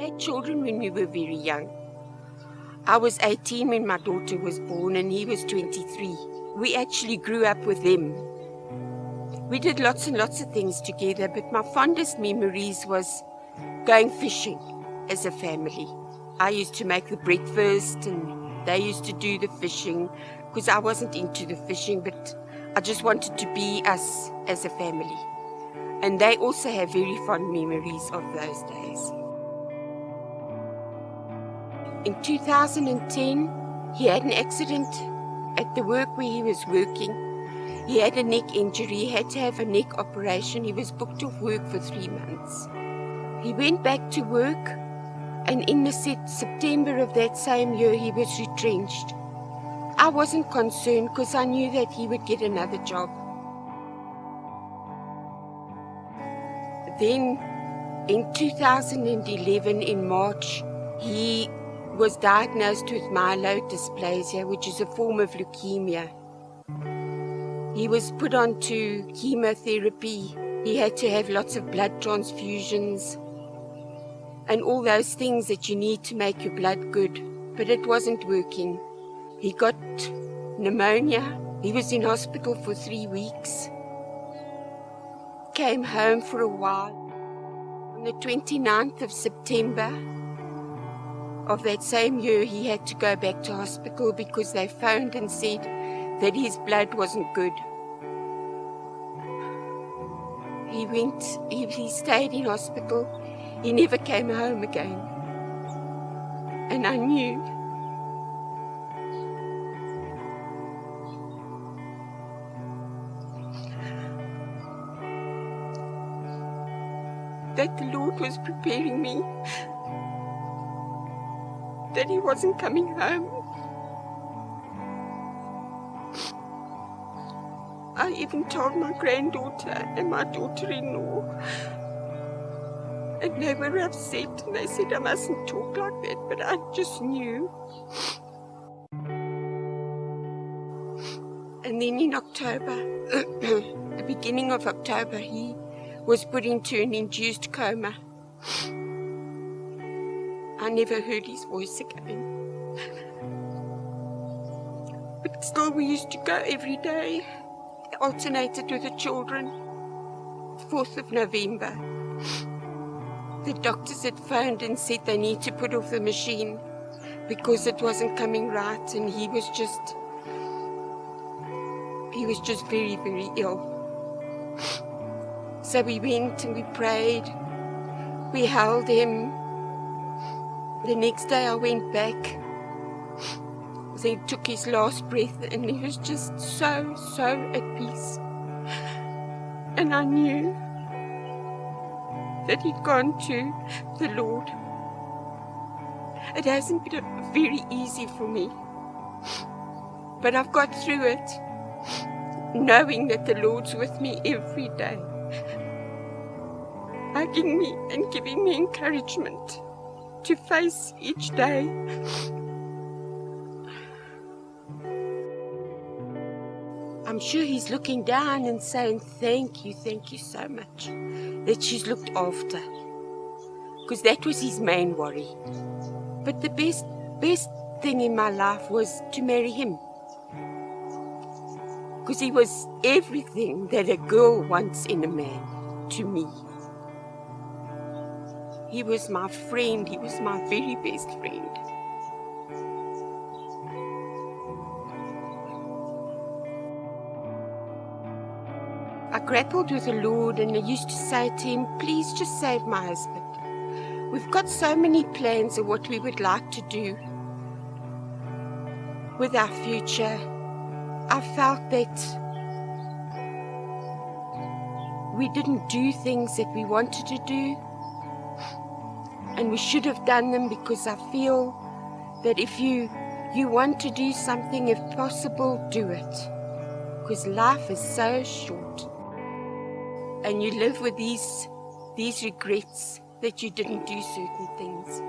had children when we were very young. I was 18 when my daughter was born and he was 23. We actually grew up with them. We did lots and lots of things together, but my fondest memories was going fishing as a family. I used to make the breakfast and they used to do the fishing because I wasn't into the fishing, but I just wanted to be us as a family. And they also have very fond memories of those days. In 2010, he had an accident at the work where he was working. He had a neck injury, he had to have a neck operation. He was booked off work for 3 months. He went back to work, and in the September of that same year, he was retrenched. I wasn't concerned because I knew that he would get another job. Then, in 2011, in March, he was diagnosed with myeloid dysplasia, which is a form of leukemia. He was put onto chemotherapy. He had to have lots of blood transfusions and all those things that you need to make your blood good, but it wasn't working. He got pneumonia. He was in hospital for 3 weeks. Came home for a while. On the 29th of September of that same year, he had to go back to hospital because they phoned and said that his blood wasn't good. He stayed in hospital. He never came home again. And I knew that the Lord was preparing me, that he wasn't coming home. I even told my granddaughter and my daughter-in-law, and they were upset and they said I mustn't talk like that, but I just knew. And then in October, the beginning of October, he was put into an induced coma. I never heard his voice again. But still we used to go every day, alternated with the children. 4th of November. The doctors had phoned and said they need to put off the machine because it wasn't coming right, and he was just very, very ill. So we went and we prayed. We held him. The next day I went back. He took his last breath and he was just so at peace. And I knew that he'd gone to the Lord. It hasn't been very easy for me, but I've got through it knowing that the Lord's with me every day, hugging me and giving me encouragement to face each day. I'm sure he's looking down and saying, thank you so much that she's looked after, because that was his main worry. But the best thing in my life was to marry him, because he was everything that a girl wants in a man to me. He was my friend. He was my very best friend. I grappled with the Lord and I used to say to him, please just save my husband. We've got so many plans of what we would like to do with our future. I felt that we didn't do things that we wanted to do, and we should have done them, because I feel that if you want to do something, if possible, do it. Because life is so short. And you live with these regrets that you didn't do certain things.